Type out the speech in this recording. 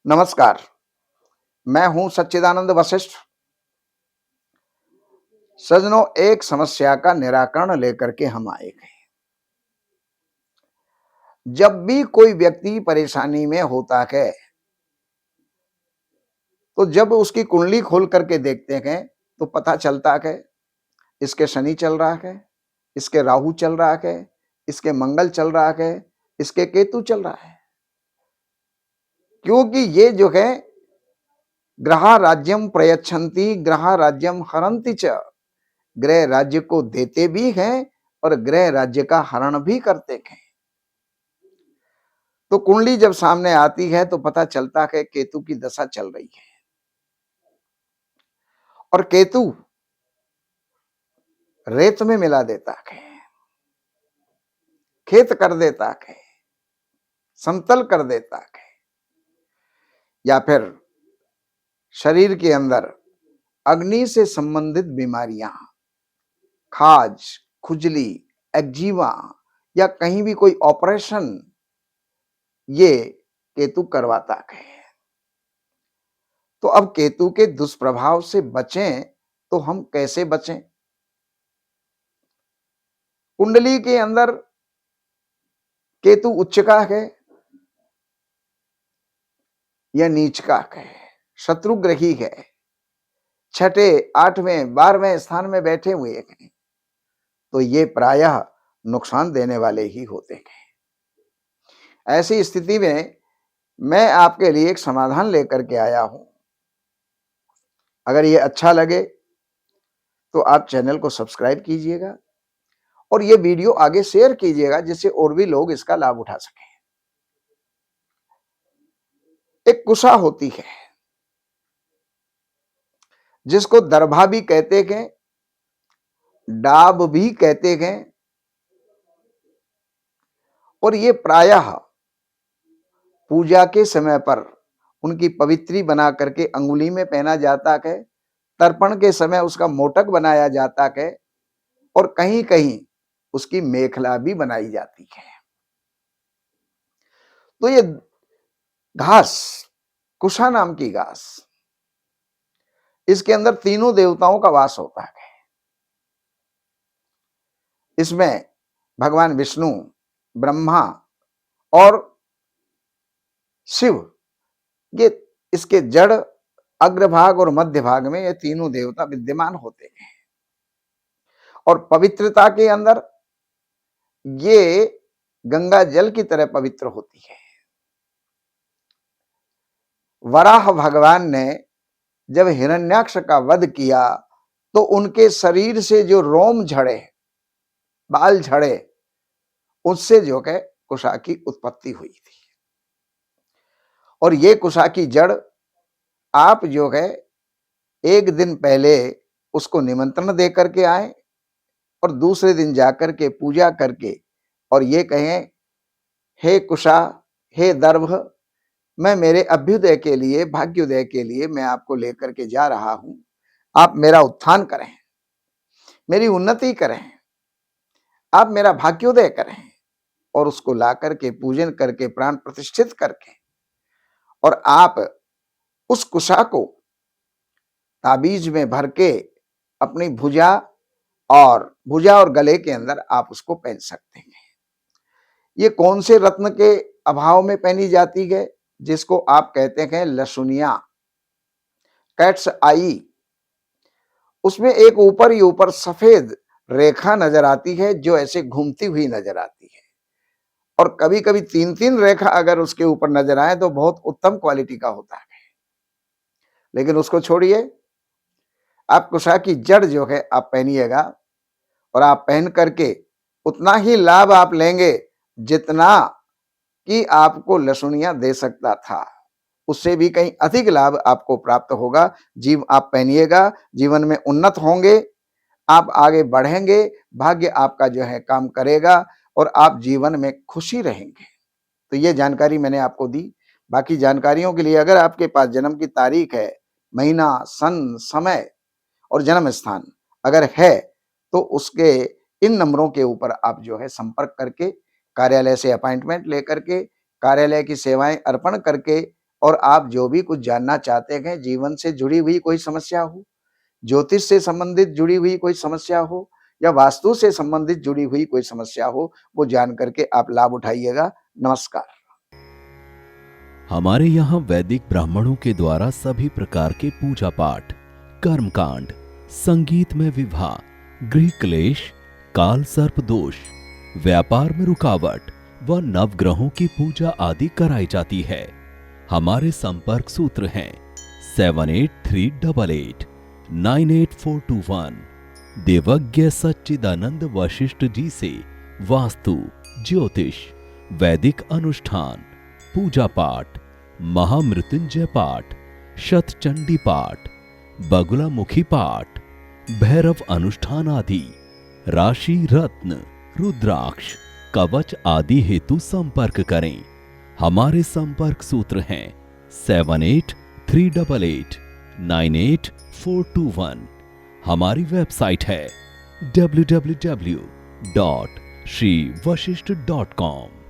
नमस्कार, मैं हूं सच्चिदानंद वशिष्ठ। सज्जनों, एक समस्या का निराकरण लेकर के हम आए हैं। जब भी कोई व्यक्ति परेशानी में होता है, तो जब उसकी कुंडली खोल करके देखते हैं, तो पता चलता है इसके शनि चल रहा है, इसके राहु चल रहा है, इसके मंगल चल रहा है, इसके केतु चल रहा है। क्योंकि ये जो है ग्रह राज्यम प्रयच्छन्ति ग्रह राज्यम हरन्ति च, ग्रह राज्य को देते भी हैं और ग्रह राज्य का हरण भी करते हैं। तो कुंडली जब सामने आती है तो पता चलता है केतु की दशा चल रही है और केतु रेत में मिला देता है, खेत कर देता है, समतल कर देता है, या फिर शरीर के अंदर अग्नि से संबंधित बीमारियां, खाज, खुजली, एक्जिमा या कहीं भी कोई ऑपरेशन ये केतु करवाता है। तो अब केतु के दुष्प्रभाव से बचें तो हम कैसे बचें? कुंडली के अंदर केतु उच्च का है या नीच का है, शत्रुग्रही है, छठे, 8वें, 12वें स्थान में बैठे हुए हैं, तो ये प्रायः नुकसान देने वाले ही होते हैं। ऐसी स्थिति में मैं आपके लिए एक समाधान लेकर के आया हूं। अगर ये अच्छा लगे तो आप चैनल को सब्सक्राइब कीजिएगा और ये वीडियो आगे शेयर कीजिएगा, जिससे और भी लोग इसका लाभ उठा सकें। एक कुशा होती है जिसको दरभा भी कहते हैं, डाब भी कहते हैं, और ये प्रायः पूजा के समय पर उनकी पवित्री बना करके अंगुली में पहना जाता है, तर्पण के समय उसका मोटक बनाया जाता है और कहीं कहीं उसकी मेखला भी बनाई जाती है। तो ये घास, कुशा नाम की घास, इसके अंदर तीनों देवताओं का वास होता है। इसमें भगवान विष्णु, ब्रह्मा और शिव, ये इसके जड़, अग्रभाग और मध्य भाग में ये तीनों देवता विद्यमान होते हैं। और पवित्रता के अंदर ये गंगा जल की तरह पवित्र होती है। वराह भगवान ने जब हिरण्याक्ष का वध किया तो उनके शरीर से जो रोम झड़े, बाल झड़े, उससे जो है कुशा की उत्पत्ति हुई थी। और ये कुशा की जड़ आप जो है एक दिन पहले उसको निमंत्रण दे करके आए और दूसरे दिन जाकर के पूजा करके और ये कहें, हे कुशा, हे दर्भ, मैं मेरे अभ्युदय के लिए, भाग्योदय के लिए मैं आपको लेकर के जा रहा हूं। आप मेरा उत्थान करें, मेरी उन्नति करें, आप मेरा भाग्योदय करें। और उसको ला करके पूजन करके प्राण प्रतिष्ठित करके और आप उस कुशा को ताबीज में भर के अपनी भुजा और गले के अंदर आप उसको पहन सकते हैं। ये कौन से रत्न के अभाव में पहनी जाती है? जिसको आप कहते हैं लसुनिया, कैट्स आई। उसमें एक ऊपर ही ऊपर सफेद रेखा नजर आती है जो ऐसे घूमती हुई नजर आती है, और कभी कभी 3-3 रेखा अगर उसके ऊपर नजर आए तो बहुत उत्तम क्वालिटी का होता है। लेकिन उसको छोड़िए, आप कुशा की जड़ जो है आप पहनिएगा और आप पहन करके उतना ही लाभ आप लेंगे जितना कि आपको लसुनिया दे सकता था, उससे भी कहीं अधिक लाभ आपको प्राप्त होगा। आप पहनिएगा, जीवन में उन्नत होंगे, आप आगे बढ़ेंगे, भाग्य आपका जो है काम करेगा और आप जीवन में खुशी रहेंगे। तो ये जानकारी मैंने आपको दी। बाकी जानकारियों के लिए अगर आपके पास जन्म की तारीख है, महीना, सन, समय और जन्म स्थान अगर है तो उसके इन नंबरों के ऊपर आप जो है संपर्क करके कार्यालय से अपॉइंटमेंट लेकर के कार्यालय की सेवाएं अर्पण करके और आप जो भी कुछ जानना चाहते हैं, जीवन से जुड़ी हुई कोई समस्या हो, ज्योतिष से संबंधित जुड़ी हुई कोई समस्या हो या वास्तु से संबंधित जुड़ी हुई कोई समस्या हो, वो जान करके आप लाभ उठाइएगा। नमस्कार। हमारे यहाँ वैदिक ब्राह्मणों के द्वारा सभी प्रकार के पूजा पाठ, कर्मकांड, संगीत में विवाह, गृह क्लेश, काल सर्प दोष, व्यापार में रुकावट व नवग्रहों की पूजा आदि कराई जाती है। हमारे संपर्क सूत्र हैं 7838898421। देवज्ञ सच्चिदानंद वशिष्ठ जी से वास्तु, ज्योतिष, वैदिक अनुष्ठान, पूजा पाठ, महामृत्युंजय पाठ, शतचंडी पाठ, बगुलामुखी पाठ, भैरव अनुष्ठान आदि, राशि रत्न, रुद्राक्ष, कवच आदि हेतु संपर्क करें। हमारे संपर्क सूत्र हैं 7838898421। हमारी वेबसाइट है www.shrivashishth.com।